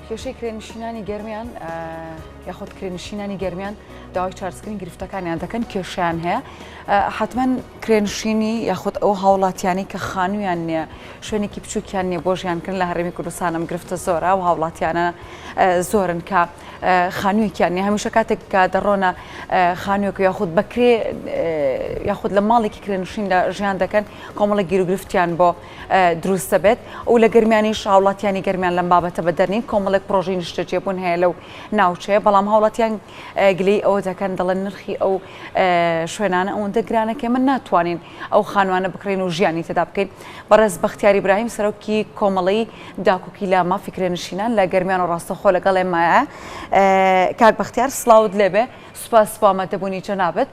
کێشەی کرێنشینانی گەرمیان یاخود کرێنشینانی گەرمیان داوای چارەسەرکردنی گرفتەکانیان دەکەن کێشیان هەیە حتمما کرێنشینی یاخود ئەو هاوڵاتیانی کە خانوویان نییە شوێنێکی بچووکیان نییە بۆ ژیانکردن لە هەرێمی کوردستانم گرفتە زۆرە و هاوڵاتیانە زۆرن کە خانوویەکیان نیە هەمیشە کاتێک کە دەڕۆنە خانوویەک یاخود بەکرێ یاخود لە ماڵێکی کرێنشیندا ژیان دەکەن کۆمەڵە گیرروگرفتیان بۆ دروستە بێت ئەو لە گەرمیانیش هاوڵاتیانی گەرمیان لەم بابەتە بەدەرنین کۆمەڵێک پرۆژەی نیشتەجێبوون هەیە لەو ناوچەیە بەڵام هاوڵاتیان گلەی ئەوە دەکەن دەڵێن نرخی ئەو شوێنانە ئەوەندە گرانەکە من ناتوانین ئەو خانوانە بکرێن و ژیانی تێدا بکەین بەڕێز بەختیاری ئیبراهیم سەرۆکی کۆمەڵەی داکوکی لە مافی کرێنشینان لە گەرمیان و ڕاستەخۆ لەگەڵ ئێمەیە کاک بەختیار سڵاوت لێبێ سوپاس سپامەتەبوونی جەنابەت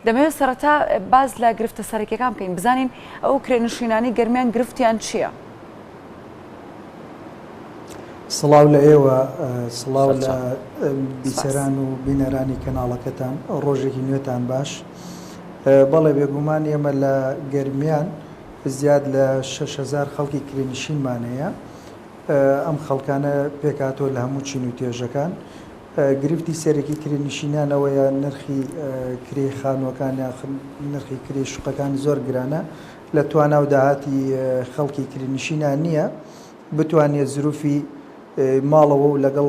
دەمەوێت سەرەتا باز لە گرفتە سەرەکیەکان بکەین بزانین ئەو کرێنشینانی گەرمیان گرفتیان چییە؟ سڵاو لە ئێوە سڵاو لە بیسەران و بینەرانی کەناڵەکەتان ڕۆژێکی نوێتان باش بەڵێ بێگومان ئێمە لە گەرمیان زیاد لە 6,000 خەڵکی کرێنشینمانەیە ئەم خەڵکانە پێکاتۆ لە هەموو چین و توێژەکان گرفتی سەرەکی کرێنشینانەوەیە نرخی کرێ خانووەکان نرخی کرێ شوقەکان زۆر گرانە لە توانە و داهاتی خەڵکی کرێنشینان نییە بتوانێت زروفی ماڵەوە و لەگەڵ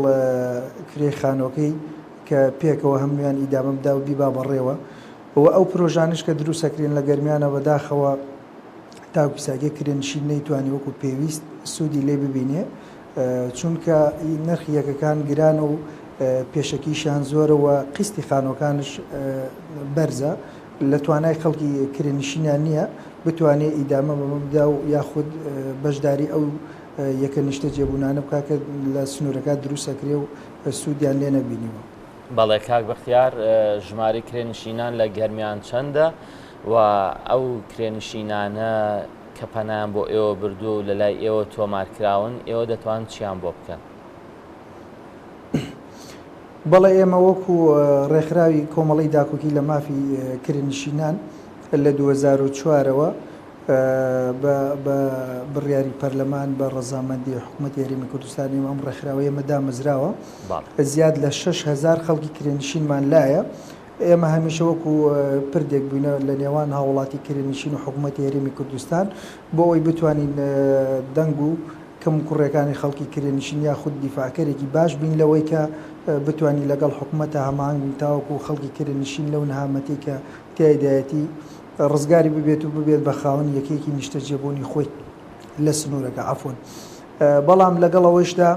کرێ خانۆکەی کە پێکەوە هەمویان ئیدامە بدا و بیبا بەڕێوە ئەو پرۆژانش کە دروستەکرێن لە گەرمیانە بەداخەوە تاکوساگە کرێنشین نەیتوانی وەکو پێویست سوودی لێ ببینێ چونکە نرخی یەکەکان گرانە و پێشەکیشیان زۆرەوە قستی خانۆکانش بەرزە لە توانای خەڵکی کرێنشینیان نییە بتوانێت ئیدامە بەمەدا و یاخود بەشداری ئەو یەکە نیشتە جێبوونانە بکە کە لە سنوورەکە دروستەکرێ و سوودیان لێ نەبینیوە. بەڵێ کاک بەختیار ژماری کرێنشینان لە گەرمیان چەندە و ئەو کرێنشینانە کە پەنایان بۆ ئێوە بردوو لە لای ئێوە تۆمارکراون ئێوە دەتوان چیان بۆ بکەن؟ بەڵێ ئێمە وەکو ڕێکخراوی کۆمەڵی داکوکی لە مافی کرێنشینان لە 2004ەوە بە بڕیاری پەرلەمان بە ڕەزامەندی حکوومەتی هەرێمی کوردستانی ئەم ڕێکخراوەیە ئێمە دامەزراوە زیاد لە 6,000 خەڵکی کرێنشینمان لایە ئێمە هەمیشە وەکو پردێک بووینە لە نێوان هاوڵاتی کرێنشین و حکوومەتی هەرێمی کوردستان بۆ ئەوی بتوانین دەنگ و کەم کوڕەکانی خەڵکی کرێنشین یاخود دیفاعکەرێکی باش بین لەوەی کە بتوانی لەگەڵ حکوومەتە هەماهنگ تاوەکو خەڵکی کرێنشین لەو نەهامەتی کە تایدایەتی ڕزگاری ببێت و ببێت بە خاوەن یەکێکی نیشتە جێبوونی خۆی لە سنوورەکە عەفوەن بەڵام لەگەڵ ئەوەشدا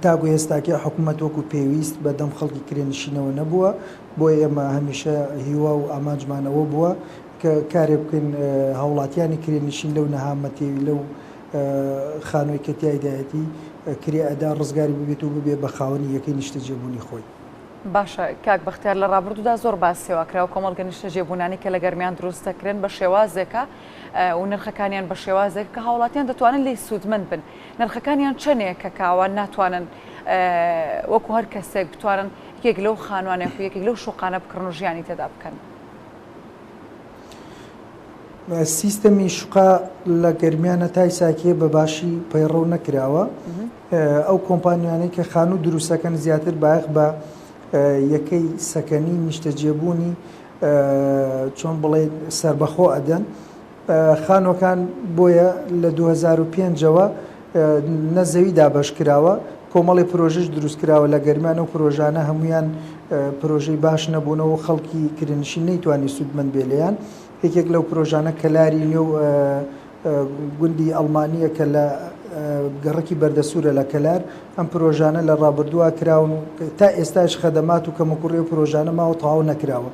تاگو ئێستاکە حکوومەت وەکو پێویست بە دەم خەڵکی کرێنشینەوە نەبووە بۆ ئێمە هەمیشە هیوا و ئامانجمانەوە بووە کە کارێ بکەین هاوڵاتیانی کرێنشین لەو نەهامەتی لەو خانۆی کە تایدایەتی کرێ ئەدا ڕزگاری ببێت و ببێت بە خاوەنی یەکەی نیشتە جێبوونی خۆی. باشە کاک بەختیار لە ڕابردوودا زۆر باسیەوە کراوە کۆمەڵگە نیشتە جێبوونانی کە لە گەرمیان دروستەکرێن بە شێوازێکە و نرخەکانیان بە شێوازێک کە هاوڵاتیان دەتوانن لی سوودمەند بن نرخەکانیان چەندەیە کە کاوان ناتوانن وەکو هەر کەسێک بتوانن یەک لەو خانوانێک و یەکێک لەو شوقانە بکڕن و ژیانی تێدا بکەن. سیستەمی شوقا لە گەرمیانە تای ساکیە بە باشی پەیڕەو نەکراوە ئەو کۆمپانیانەی کە خانوو دروستەکەن زیاتر بایەخ بە یەکەی سەکەنی نیشتە جێبوونی چۆن بڵێ سربەخۆ ئەدەن خانۆکان بۆیە لە 2005ەوە نەزەوی دابەش کراوە کۆمەڵی پرۆژش دروست کراوە لە گەرمیان و پرۆژانە هەمویان پرۆژەی باش نەبوونەوە خەڵکی کرێنشین نەیتوانی سوودمەند بێ لێیان یەکێک لەو پرۆژانە کەلاری نوێ و گوندی ئەڵمانیە کە لە گەڕکی بەردەسوورە لە کەلار ئەم پرۆژانە لە ڕابردووە کراون تا ئێستاش خەدەمات و کەمەکوڕێ و پرۆژانە ماوە تەواو نەکراوە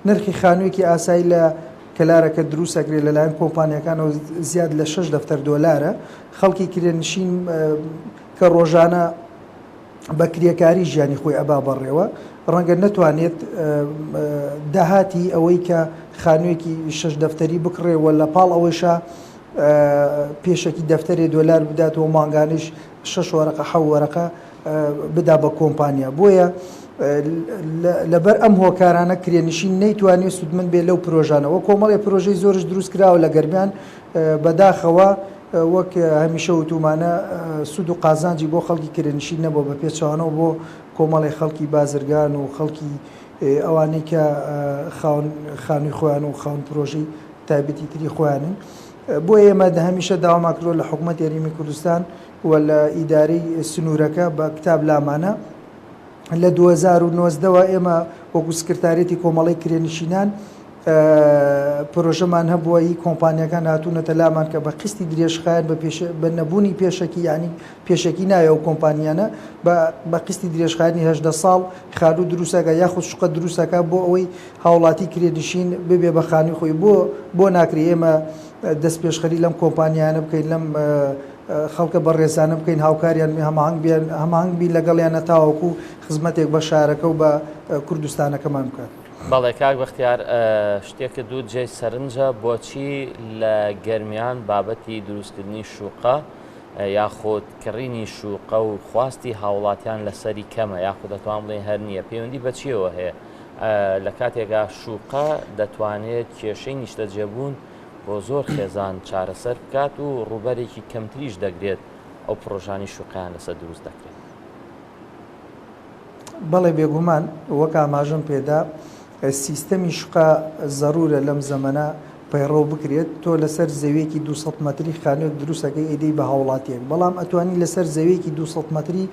نرخی خانوویەکی ئاسایی لە کەلارەکە دروستەکرێت لەلایەن کۆمپانیەکانەوە زیاد لە 6 دەفتەر دۆلارە خەڵکی کرێنشین کە ڕۆژانە بە کرێکاری ژیانی خۆی ئەبا بەڕێوە ڕەنگە نەتوانێت داهاتی ئەوەی کە خانوویەکی 6 دەفتەری بکڕێەوە لە پاڵ ئەوەیشە پێشەکی دەفتەرێ دۆلار بداتەوە مانگانش 6 وەرەقە 7 وەرەقە بدا بە کۆمپانیا بۆیە لەبەر ئەم هۆکارانە کرێنشین نەیتوانێت سوودمەند بێت لەو پرۆژانەوە کۆمەڵی پرۆژەی زۆرش دروست کراوە لە گەرمیان بەداخەوە وەک هەمیشە وتومانە سود و قازانجی بۆ خەڵکی کرێنشین نەبوو بە پێچوانەوە بۆ کۆمەڵی خەڵکی بازرگان و خەڵکی ئەوانەی کە خانووی خۆیان و خاون پرۆژەی تایبەتی تری خۆیانن. بۆ ئێمە هەمیشە داواماکرۆ لە حکوومەت یاریمی کوردستان و لە ئیدارەی سنوورەکە بە کتاب لامانە لە 2009ەوە ئێمە وەکو سکرتارێتی کۆمەڵی کرێنشینان پرۆژەمان هەبووە هی کۆمپانیەکان هاتوونەتە لامان کە بە قستی درێژخایەن بە نەبوونی پێشەکی ینی پێشەکی نایە و کۆمپانیانە بە قستی درێژخایەنی 18 ساڵ خانوو دروستەکە یاخود شوقە دروستەکە بۆ ئەوەی هاوڵاتی کرێنشین ببێ بە خانووی خۆی بۆ ناکری ئێمە دەست پێشخەری لەم کۆمپانیانە بکەین لەم خەڵکە بە ڕێزانە بکەین هاوکاریان هەماهنگ بی لەگەڵیانە تاوەکو خزمەتێک بە شارەکە و بە کوردستانەکەمان بکات. بەڵێ کاک بەختیار شتێکە دوو جێی سەرنجە بۆچی لە گەرمیان بابەتی دروستکردنی شوقە یاخود کڕینی شوقە و خواستی هاوڵاتیان لەسەری کەمە یاخود دەتوان بڵێن هەر نییە پەیوەندی بەچیەوە هەیە لە کاتێکا شوقە دەتوانێت کێشەی نیشتەجێبوون بۆ زۆر خێزان چارەسەر بکات و ڕوبەرێکی کەمتریش دەگرێت ئەو پرۆژانی شوقیان لەسەر دروست دەکرێت. بەڵێ بێگومان وەک ئاماژەم پێدا سیستەمی شوقە ضرورە لەم زەمەنە پەیڕەو بکرێت. تۆ لەسەر زەویەکی 200 مەتری خانوێک دروستەکەی ئیدەی بە هاوڵاتیەک بەڵام ئەتوانی لەسەر زەویەکی 200 مەتری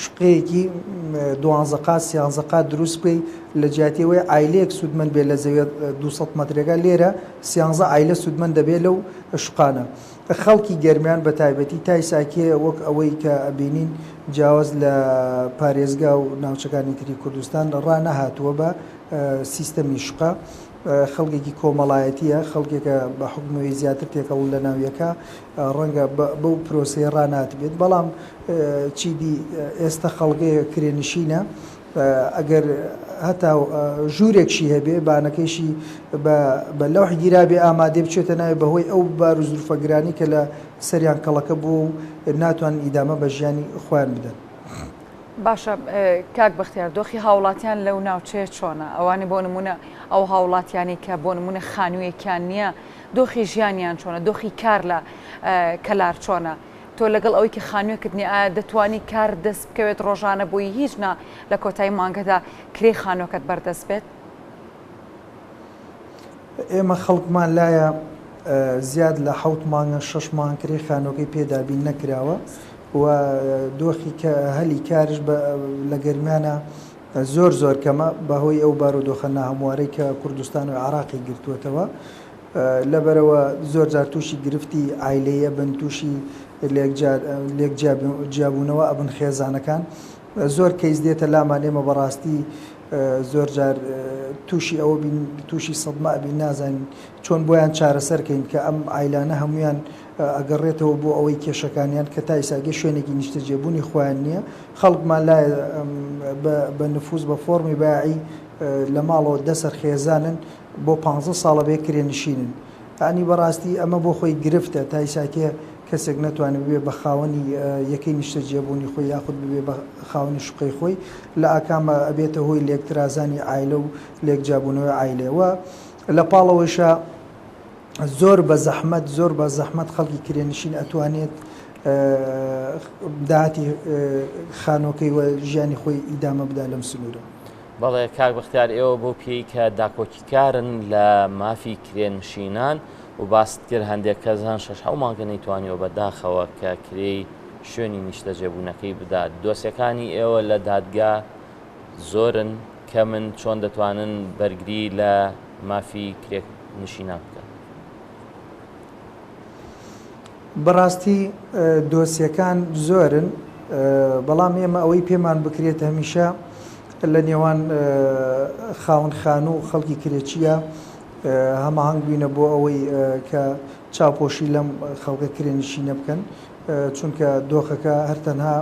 شوقەیەکی 12 قات 13 قات دروست بکەی لە جیاتیەوەی ئایلەیەک سوودمەند بێت لە زەویە 200 مەترەکە لێرە 13 ئایلە سوودمەند دەبێت لەو شوقانە. خەڵکی گەرمیان بە تایبەتی تای ساکێ وەک ئەوەی کە ئەبینین جیاواز لە پارێزگا و ناوچەکانی تری کوردستان ڕانەهاتووە بە سیستەمی شوقە. خەڵکێکی کۆمەڵایەتیە خەڵکێکە بە حکومەوەی زیاتر تێکەڵ لە ناویەکە ڕەنگە بەو پرۆسەی ڕانات بێت بەڵام چیدی ئێستا خەڵگەیە کرێنشینە ئەگەر هەتا ژوورێکشی هەبێ بانەکەیشی بە لەوح گیرابێ ئامادە بچێتە ناوێ بەهۆی ئەو بار و زروفەگرانی کە لە سەریان کەڵەکە بوو و ناتوان ئیدامە بە ژیانی خۆیان بدەن. باشە کاک بەختیار دۆخی هاوڵاتیان لەو ناوچەیە چۆنە؟ ئەوانێ بۆ نمونە ئەو هاوڵاتیانی کە بۆ نمونە خانوویەکیان نییە دۆخی ژیانیان چۆنە؟ دۆخی کار لە کەلار چۆنە؟ تۆ لەگەڵ ئەوەی کە خانوویەکت نیە ئایا دەتوانی کار دەست بکەوێت ڕۆژانە بۆی هیچ لە کۆتایی مانگەدا کرێی خانووەکەت بەردەست بێت؟ ئێمە خەڵکمان لایە زیاد لە 7 مانگە 6 مانگ کرێی خانووەکەی پێدابین نەکراوە و دۆخی کە هەلی کارش لە گەرمیانە زۆر کەمە بەهۆی ئەو بارودۆخە ناهەموارەی کە کوردستان و عێراقی گرتووەتەوە. لەبەرەوە زۆر جار تووشی گرفتی ئایلەیە بن تووشی لێک جیابوونەوە ئەبن خێزانەکان زۆر کەیس دێتە لامان ئێمە بەڕاستی زۆر جار تووشی ئەوە تووشی سەدمە ئەبین نازانین چۆن بۆیان چارەسەرکەین کە ئەم ئایلانە هەمویان ئەگەڕێتەوە بۆ ئەوەی کێشەکانیان کە تا ئیساگە شوێنێکی نیشتەجێبوونی خۆیان نییە. خەڵکمان لای بە نفوس بە فۆرمی بایعی لە ماڵەوە دەسەر خێزانن بۆ 15 ساڵە بێ کرێنشینن. ئەنی بەڕاستی ئەمە بۆ خۆی گرفتە تا ئیساکێ کەسێک ناتوانێت ببێ بە خاوەنی یەکەی نیشتەجێبوونی خۆی یاخود ببێ بە خاوەنی شوقەی خۆی لە ئاکامە ئەبێتە هۆی لێکترازانی ئایلە و لێکجیابوونەوەی ئایلێەوە. لە پاڵەوەیشە زۆر بە زەحمەت خەڵکی کرێنشین ئەتوانێت داهاتی خانۆکەی و ژیانی خۆی ئیدامە بدا لەم سنوورە. بەڵێ کاک بەختیار ئێوە بۆ پێی کە داکۆکیکارن لە مافی کرێنشینان و باست کرد هەندێک کەسان 6 مانگە نەیتوانیەوە بەداخەوە کە کرێی شوێنی نیشتەجێبوونەکەی بدات. دۆسیەکانی ئێوە لە دادگا زۆرن کە من چۆن دەتوانن بەرگری لە مافی کرێنشینان بکەن؟ بەڕاستی دۆسیەکان زۆرن بەڵام ئێمە ئەوەی پێمان بکرێت هەمیشە لە نێوان خاوەن خانوو و خەڵکی کرێچیە هەماهەنگ بووینە بۆ ئەوەی کە چاوپۆشی لەم خەڵکە کرێنشینە بکەن چونکە دۆخەکە هەرتەنها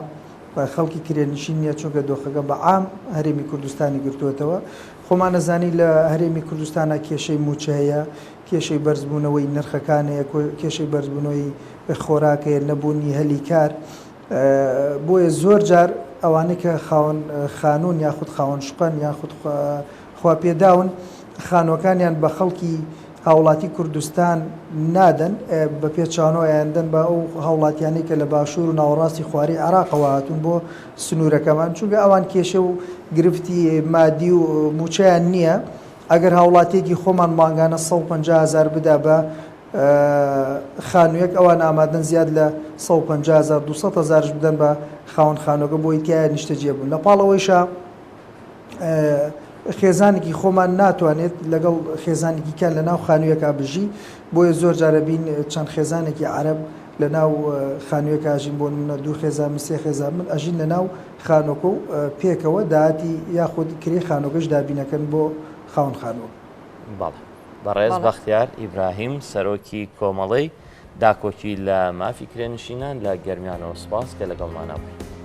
خەڵکی کرێنشین نییە چونکە دۆخەکە بە عام هەرێمی کوردستانی گرتووەتەوە. خۆمان نەزانی لە هەرێمی کوردستانە کێشەی موچە هەیە کێشەی بەرزبوونەوەی نرخەکانەیە کێشەی بەرزبوونەوەی خۆراکەیە نەبوونی هەلی کار بۆیە زۆر جار ئەوانەی کە خانوون یاخود خاوەن شوقەن یاخود خوا پێداون خانوەکانیان بە خەڵکی هاوڵاتی کوردستان نادەن بە پێچانۆیاندن بە ئەو هاوڵاتیانی کە لە باشوور و ناوەڕاستی خواری عراقەوە هاتوون بۆ سنوورەکەمان چونکە ئەوان کێشە و گرفتی مادی و موچەیان نییە ئەگەر هاوڵاتێکی خۆمان ماگانە 150,000 بدا بە خانوویەک ئەوان ئامادەن زیاد لە 150,000 200,000 بدەن بە خاوەن خانۆکە بۆی تایە نیشتە جێبوون لە پاڵەوەیشە خێزانێکی خۆمان ناتوانێت لەگەڵ خێزانێکی کان لە ناو خانوویەکە بژی بۆیە زۆر جارە بین چەند خێزانێکی عەرەب لە ناو خانوویەکە ئاژین بۆ نمونە 2 خێزان من 3 خێزان من ئەژین لە ناو خانۆکە و پێکەوە داهاتی یاخود کرێ خانۆکەش دابینەکەن بۆ خاوەن خانووە. بەڵێ بەڕێز بەختیار ئیبراهیم سەرۆکی کۆمەڵەی داکۆکی لە مافی کرێنشینان لە گەرمیانەوە سپاس کە لەگەڵمانە بووی.